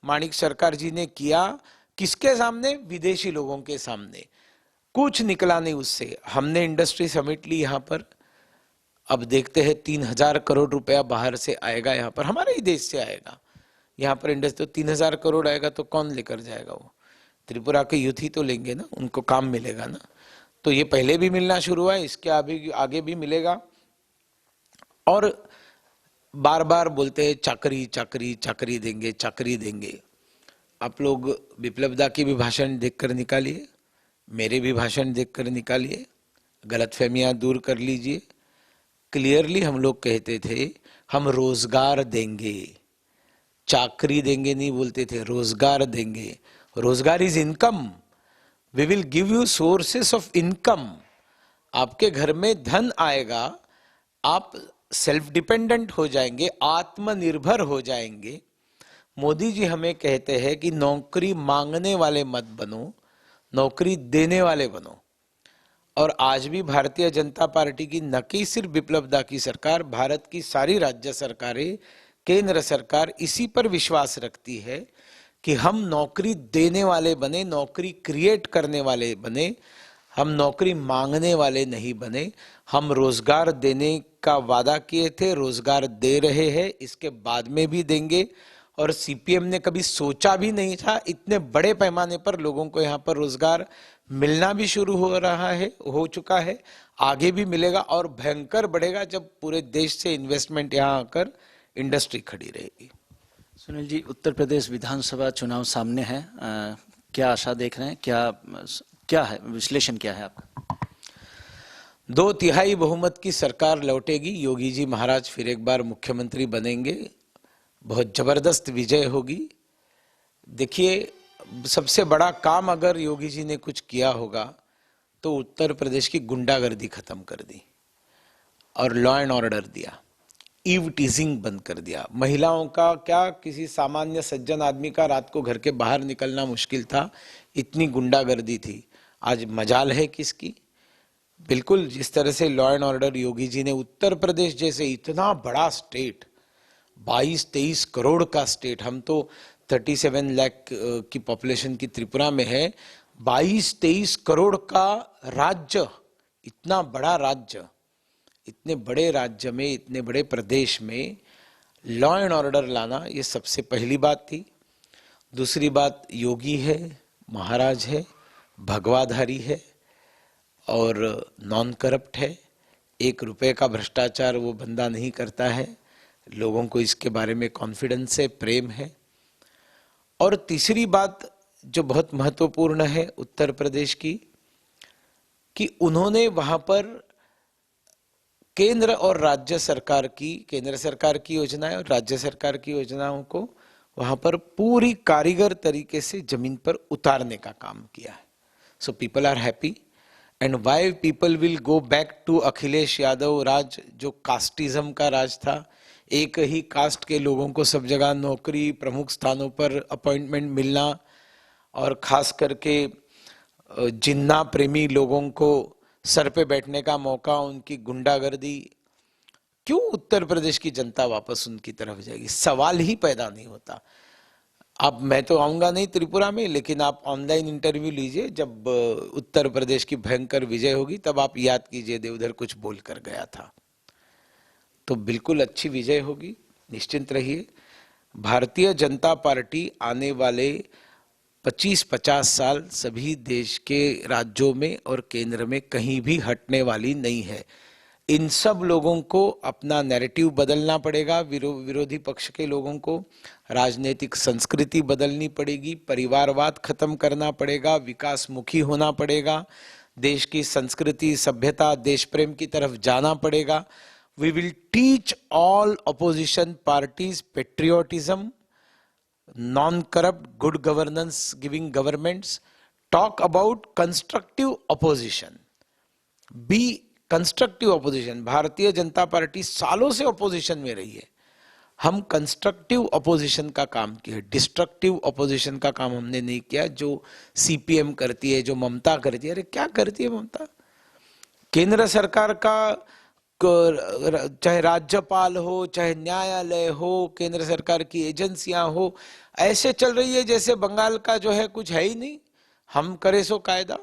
माणिक सरकार जी ने किया। किसके सामने? विदेशी लोगों के सामने। कुछ निकला नहीं उससे। हमने इंडस्ट्री समिट ली यहाँ पर, अब देखते हैं 3,000 करोड़ रुपया बाहर से आएगा, यहाँ पर हमारे ही देश से आएगा। यहाँ पर इंडस्ट्री तो 3,000 करोड़ आएगा तो कौन लेकर जाएगा? वो त्रिपुरा के यूथ ही तो लेंगे ना, उनको काम मिलेगा ना। तो ये पहले भी मिलना शुरू हुआ है, इसके आगे भी मिलेगा। और बार बार बोलते हैं चाकरी चाकरी चाकरी देंगे, चाकरी देंगे। आप लोग बिप्लब दा की भी भाषण देखकर निकालिए, मेरे भी भाषण देखकर निकालिए, गलतफहमियां दूर कर लीजिए। क्लियरली हम लोग कहते थे हम रोजगार देंगे, चाकरी देंगे नहीं बोलते थे, रोजगार देंगे। रोजगार is income, we will give you sources of income. आपके घर में धन आएगा, आप सेल्फ डिपेंडेंट हो जाएंगे, आत्मनिर्भर हो जाएंगे। मोदी जी हमें कहते हैं कि नौकरी मांगने वाले मत बनो, नौकरी देने वाले बनो। और आज भी भारतीय जनता पार्टी की, न कि सिर्फ बिप्लब दा की सरकार, भारत की सारी राज्य सरकारें, केंद्र सरकार इसी पर विश्वास रखती है कि हम नौकरी देने वाले बने, नौकरी क्रिएट करने वाले बने, हम नौकरी मांगने वाले नहीं बने। हम रोजगार देने का वादा किए थे, रोजगार दे रहे हैं, इसके बाद में भी देंगे। और सीपीएम ने कभी सोचा भी नहीं था इतने बड़े पैमाने पर लोगों को यहाँ पर रोजगार मिलना भी शुरू हो रहा है, हो चुका है, आगे भी मिलेगा और भयंकर बढ़ेगा जब पूरे देश से इन्वेस्टमेंट यहाँ आकर इंडस्ट्री खड़ी रहेगी। सुनील जी, उत्तर प्रदेश विधानसभा चुनाव सामने है, क्या आशा देख रहे हैं? क्या है विश्लेषण, क्या है आपका? 2/3 बहुमत की सरकार लौटेगी, योगी जी महाराज फिर एक बार मुख्यमंत्री बनेंगे, बहुत जबरदस्त विजय होगी। देखिए, सबसे बड़ा काम अगर योगी जी ने कुछ किया होगा तो उत्तर प्रदेश की गुंडागर्दी खत्म कर दी और लॉ एंड ऑर्डर दिया, ईव टीजिंग बंद कर दिया। महिलाओं का क्या, किसी सामान्य सज्जन आदमी का रात को घर के बाहर निकलना मुश्किल था, इतनी गुंडागर्दी थी। आज मजाल है किसकी? बिल्कुल जिस तरह से law and order Yogi ji ने उत्तर प्रदेश जैसे इतना बड़ा स्टेट, 22-23 करोड़ का स्टेट, हम तो 37 लाख की पॉपुलेशन की त्रिपुरा में है, 22-23 करोड़ का राज्य, इतना बड़ा राज्य, इतने बड़े राज्य में, इतने बड़े प्रदेश में लॉ एंड ऑर्डर लाना, ये सबसे पहली बात थी। दूसरी बात, योगी है, महाराज है, भगवाधारी है और नॉन करप्ट है। 1 रुपए का भ्रष्टाचार वो बंदा नहीं करता है। लोगों को इसके बारे में कॉन्फिडेंस है, प्रेम है। और तीसरी बात जो बहुत महत्वपूर्ण है उत्तर प्रदेश की, कि उन्होंने वहां पर केंद्र और राज्य सरकार की, केंद्र सरकार की योजनाएं और राज्य सरकार की योजनाओं को वहां पर पूरी कारीगर तरीके से जमीन पर उतारने का काम किया है। So people are happy. And why people will go back to Akhilesh Yadav राज, जो कास्टिज्म का राज था। एक ही कास्ट के लोगों को सब जगह नौकरी, प्रमुख स्थानों पर अपॉइंटमेंट मिलना, और खास करके जिन्ना प्रेमी लोगों को सर पे बैठने का मौका, उनकी गुंडागर्दी। क्यों उत्तर प्रदेश की जनता वापस उनकी तरफ जाएगी? सवाल ही पैदा नहीं होता। अब मैं तो आऊंगा नहीं त्रिपुरा में, लेकिन आप ऑनलाइन इंटरव्यू लीजिए, जब उत्तर प्रदेश की भयंकर विजय होगी तब आप याद कीजिए देवधर कुछ बोल कर गया था। तो बिल्कुल अच्छी विजय होगी, निश्चिंत रहिए। भारतीय जनता पार्टी आने वाले 25-50 साल सभी देश के राज्यों में और केंद्र में कहीं भी हटने वाली नहीं है। इन सब लोगों को अपना नैरेटिव बदलना पड़ेगा। विरोधी पक्ष के लोगों को राजनीतिक संस्कृति बदलनी पड़ेगी, परिवारवाद खत्म करना पड़ेगा, विकासमुखी होना पड़ेगा, देश की संस्कृति, सभ्यता, देश प्रेम की तरफ जाना पड़ेगा। We will teach all opposition parties patriotism, non-corrupt, good governance giving governments. Talk about constructive opposition. Be constructive opposition. Bharatiya Janata party सालों से ऑपोजिशन में रही है। हम कंस्ट्रक्टिव ऑपोजिशन का काम किया, डिस्ट्रक्टिव ऑपोजिशन का काम हमने नहीं किया, जो सीपीएम करती है, जो ममता करती है। अरे क्या करती है ममता? केंद्र सरकार का, चाहे राज्यपाल हो, चाहे न्यायालय हो, केंद्र सरकार की एजेंसियां हो, ऐसे चल रही है जैसे बंगाल का जो है कुछ है ही नहीं, हम करे सो कायदा।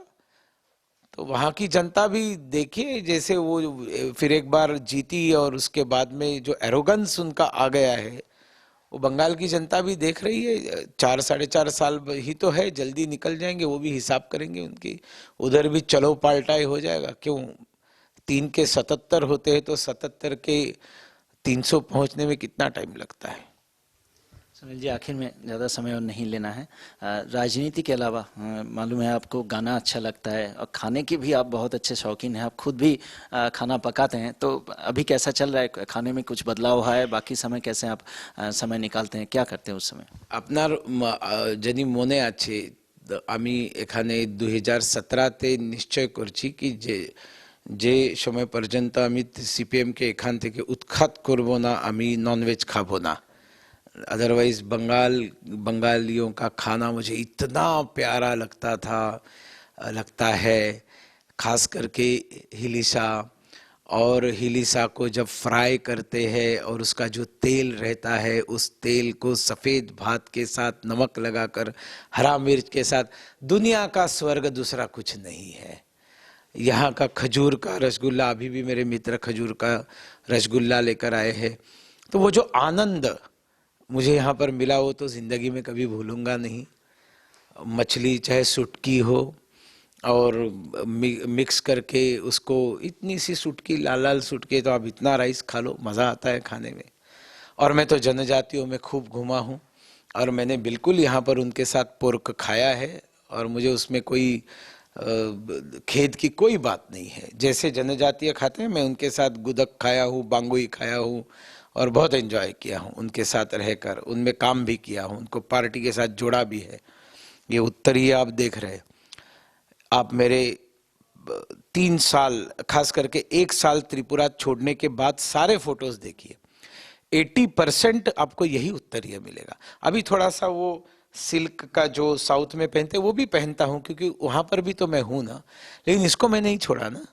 तो वहां की जनता भी देखिए, जैसे वो फिर एक बार जीती और उसके बाद में जो एरोगेंस उनका आ गया है, वो बंगाल की जनता भी देख रही है। 4-4.5 साल ही तो है, जल्दी निकल जाएंगे, वो भी हिसाब करेंगे उनकी। उधर भी चलो पाल्टाई हो जाएगा। क्यों 3 के 77 होते हैं तो 77 के 300 पहुंचने में कितना टाइम लगता है? सुनील जी, आखिर में ज़्यादा समय और नहीं लेना है। राजनीति के अलावा मालूम है आपको गाना अच्छा लगता है और खाने के भी आप बहुत अच्छे शौकीन हैं, आप खुद भी खाना पकाते हैं। तो अभी कैसा चल रहा है? खाने में कुछ बदलाव हुआ है? बाकी समय कैसे आप समय निकालते हैं? क्या करते हैं उस समय? আপনার যদি মনে আছে, আমি এখানে 2017 নিশ্চয় করছি কি যে সময় পর্যন্ত আমি সিপিএম কে এখান থেকে উৎখাত করব না, আমি ননভেজ খাবো না। अदरवाइज बंगालियों का खाना मुझे इतना प्यारा लगता था, लगता है, खास करके हिलिसा। और हिलिसा को जब फ्राई करते हैं और उसका जो तेल रहता है, उस तेल को सफ़ेद भात के साथ नमक लगाकर, हरा मिर्च के साथ, दुनिया का स्वर्ग दूसरा कुछ नहीं है। यहाँ का खजूर का रसगुल्ला, अभी भी मेरे मित्र खजूर का रसगुल्ला लेकर आए हैं। तो वो जो आनंद मुझे यहाँ पर मिला, वो तो ज़िंदगी में कभी भूलूंगा नहीं। मछली चाहे सुटकी हो और मिक्स करके उसको, इतनी सी सुटकी, लाल लाल सुटकी, तो आप इतना राइस खा लो, मज़ा आता है खाने में। और मैं तो जनजातियों में खूब घूमा हूँ और मैंने बिल्कुल यहाँ पर उनके साथ पोर्क खाया है और मुझे उसमें कोई खेद की कोई बात नहीं है। जैसे जनजातीय खाते हैं, मैं उनके साथ गुदक खाया हूँ, बांगुई खाया हूँ और बहुत एंजॉय किया हूँ उनके साथ रहकर। उनमें काम भी किया हूँ, उनको पार्टी के साथ जोड़ा भी है। ये उत्तरीय आप देख रहे हैं। आप मेरे 3 साल, खास करके 1 साल त्रिपुरा छोड़ने के बाद सारे फोटोज देखिए, 80% आपको यही उत्तरीय मिलेगा। अभी थोड़ा सा वो सिल्क का जो साउथ में पहनते वो भी पहनता हूँ, क्योंकि वहाँ पर भी तो मैं हूँ ना, लेकिन इसको मैं नहीं छोड़ा ना।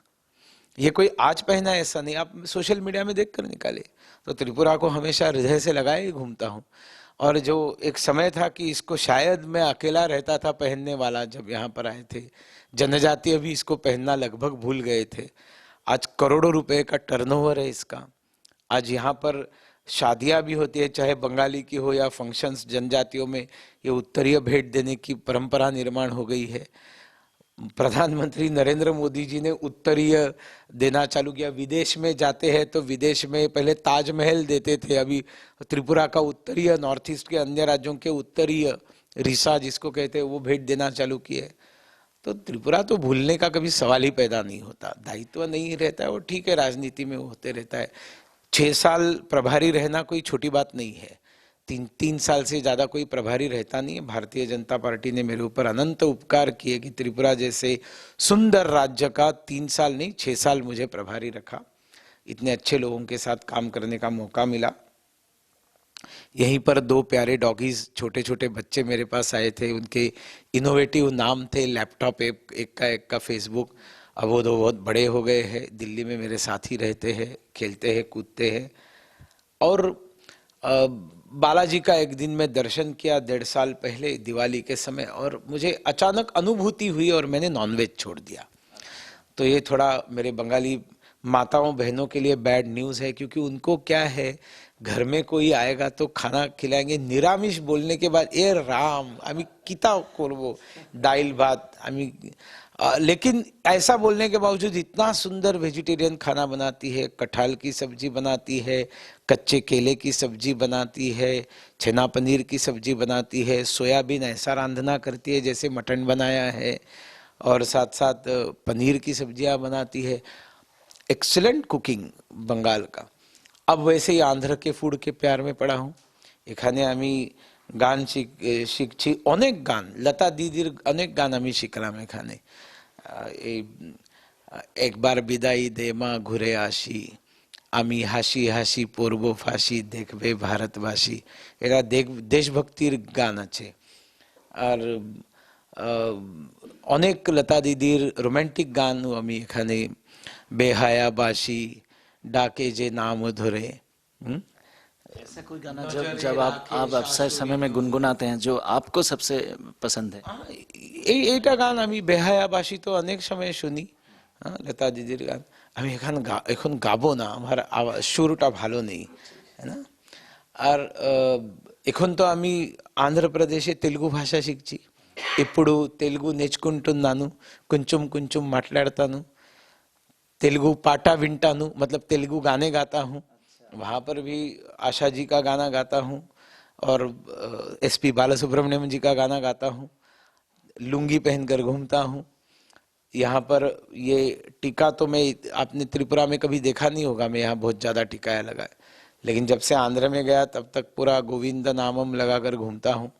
ये कोई आज पहना है ऐसा नहीं, आप सोशल मीडिया में देख कर निकाले। तो त्रिपुरा को हमेशा हृदय से लगाए घूमता हूँ। और जो एक समय था कि इसको शायद मैं अकेला रहता था पहनने वाला जब यहाँ पर आए थे, जनजातीय भी इसको पहनना लगभग भूल गए थे। आज करोड़ों रुपए का टर्नओवर है इसका। आज यहाँ पर शादियां भी होती है, चाहे बंगाली की हो या फंक्शंस, जनजातियों में ये उत्तरीय भेंट देने की परंपरा निर्माण हो गई है। प्रधानमंत्री नरेंद्र मोदी जी ने उत्तरीय देना चालू किया। विदेश में जाते हैं तो विदेश में पहले ताजमहल देते थे, अभी त्रिपुरा का उत्तरीय, नॉर्थ ईस्ट के अन्य राज्यों के उत्तरीय रिसा जिसको कहते हैं वो भेंट देना चालू किए। तो त्रिपुरा तो भूलने का कभी सवाल ही पैदा नहीं होता। दायित्व नहीं रहता है वो ठीक है, राजनीति में होते रहता है। 6 साल प्रभारी रहना कोई छोटी बात नहीं है। 3 साल से ज्यादा कोई प्रभारी रहता नहीं है। भारतीय जनता पार्टी ने मेरे ऊपर अनंत उपकार किए कि त्रिपुरा जैसे सुंदर राज्य का 3 साल नहीं 6 साल मुझे प्रभारी रखा। इतने अच्छे लोगों के साथ काम करने का मौका मिला। यहीं पर 2 प्यारे डॉगीज, छोटे छोटे बच्चे मेरे पास आए थे। उनके इनोवेटिव नाम थे, लैपटॉप एक का फेसबुक। अब वो 2 बहुत बड़े हो गए हैं, दिल्ली में मेरे साथ ही रहते हैं, खेलते हैं, कूदते हैं। और बालाजी का एक दिन मैं दर्शन किया 1.5 साल पहले दिवाली के समय, और मुझे अचानक अनुभूति हुई और मैंने नॉनवेज छोड़ दिया। तो ये थोड़ा मेरे बंगाली माताओं बहनों के लिए बैड न्यूज़ है, क्योंकि उनको क्या है, घर में कोई आएगा तो खाना खिलाएंगे, निरामिष बोलने के बाद ए राम आमी किता करबो दाइल भात आमी। लेकिन ऐसा बोलने के बावजूद इतना सुंदर वेजिटेरियन खाना बनाती है। कटहल की सब्जी बनाती है, कच्चे केले की सब्जी बनाती है, छेना पनीर की सब्जी बनाती है, सोयाबीन ऐसा रांधना करती है जैसे मटन बनाया है, और साथ साथ पनीर की सब्जियां बनाती है। एक्सीलेंट कुकिंग बंगाल का। अब वैसे ही आंध्र के फूड के प्यार में पड़ा हूँ। एखाने आमी गान शिखছি অনেক গান, লতা দিদির অনেক গান আমি শিখলাম এখানে। এই একবার বিদায় দে মা ঘুরে আসি, আমি হাসি হাসি পড়ব ফাঁসি দেখবে ভারতবাসী। এরা দেশভক্তির গান আছে। আর অনেক লতা দিদির রোমান্টিক গানও আমি এখানে, বেহায়াবাসী ডাকে যে নাম ধরে। ऐसा कोई गाना जब आप अवसर समय में गुनगुनाते हैं जो आपको सबसे पसंद है? এইটা গান আমি বেহায়াবাসী তো অনেক সময় শুনি, লতা দিদির গান। আমি এখন গাবো না, আমার সুরটা ভালো নেই, है ना। আর এখন তো আমি ఆంధ్రప్రదేశে తెలుగు భాష শিখছি। ఇప్పుడు తెలుగు నేర్చుకుంటున్నాను, కొంచెం కొంచెం మాట్లాడతాను, तेलुगु पाटा विंटानु, मतलब तेलुगु गाने गाता हूँ। वहाँ पर भी आशा जी का गाना गाता हूँ, और SP बालासुब्रमण्यम जी का गाना गाता हूँ। लुंगी पहनकर घूमता हूँ। यहाँ पर ये टीका तो मैं, आपने त्रिपुरा में कभी देखा नहीं होगा, मैं यहाँ बहुत ज़्यादा टीकाया लगा है। लेकिन जब से आंध्र में गया तब तक पूरा गोविंद नामम लगाकर घूमता हूँ।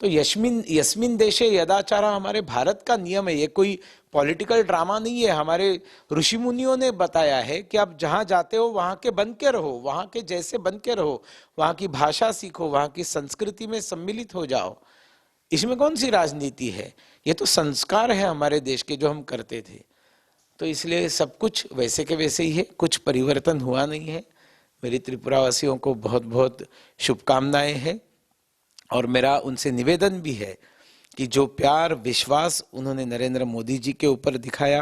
तो यस्मिन देशे यदाचारा हमारे भारत का नियम है। ये कोई पॉलिटिकल ड्रामा नहीं है। हमारे ऋषि मुनियों ने बताया है कि आप जहां जाते हो वहां के बन के रहो, वहां के जैसे बन के रहो, वहां की भाषा सीखो, वहां की संस्कृति में सम्मिलित हो जाओ। इसमें कौन सी राजनीति है? ये तो संस्कार है हमारे देश के जो हम करते थे। तो इसलिए सब कुछ वैसे के वैसे ही है, कुछ परिवर्तन हुआ नहीं है। मेरी त्रिपुरावासियों को बहुत बहुत शुभकामनाएं हैं, और मेरा उनसे निवेदन भी है कि जो प्यार विश्वास उन्होंने नरेंद्र मोदी जी के ऊपर दिखाया,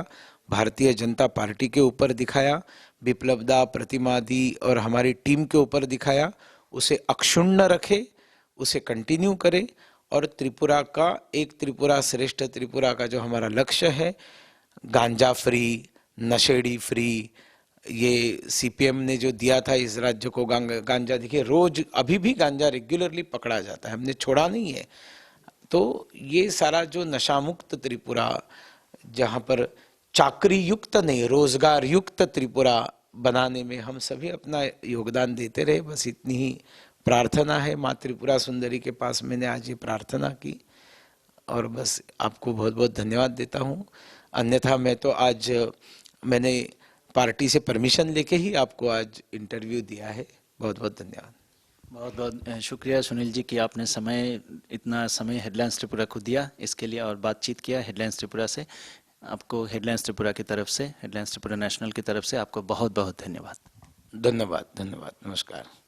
भारतीय जनता पार्टी के ऊपर दिखाया, बिप्लब दा, प्रतिमा दी और हमारी टीम के ऊपर दिखाया, उसे अक्षुण्ण रखे, उसे कंटिन्यू करे। और त्रिपुरा का, एक त्रिपुरा श्रेष्ठ त्रिपुरा का जो हमारा लक्ष्य है, गांजा फ्री, नशेड़ी फ्री, ये CPM ने जो दिया था इस राज्य को, गांजा देखिए रोज अभी भी गांजा रेगुलरली पकड़ा जाता है, हमने छोड़ा नहीं है। तो ये सारा जो नशा मुक्त त्रिपुरा, जहाँ पर चाकरी युक्त नहीं रोजगार युक्त त्रिपुरा बनाने में हम सभी अपना योगदान देते रहे, बस इतनी ही प्रार्थना है। माँ त्रिपुरा सुंदरी के पास मैंने आज ये प्रार्थना की, और बस आपको बहुत बहुत धन्यवाद देता हूँ। अन्यथा मैं तो आज मैंने पार्टी से परमिशन लेके ही आपको आज इंटरव्यू दिया है। बहुत बहुत धन्यवाद। बहुत बहुत शुक्रिया सुनील जी कि आपने इतना समय हेडलाइंस त्रिपुरा को दिया, इसके लिए, और बातचीत किया हेडलाइंस त्रिपुरा से। आपको हेडलाइंस त्रिपुरा की तरफ से, हेडलाइंस त्रिपुरा नेशनल की तरफ से आपको बहुत बहुत धन्यवाद। धन्यवाद, धन्यवाद, नमस्कार।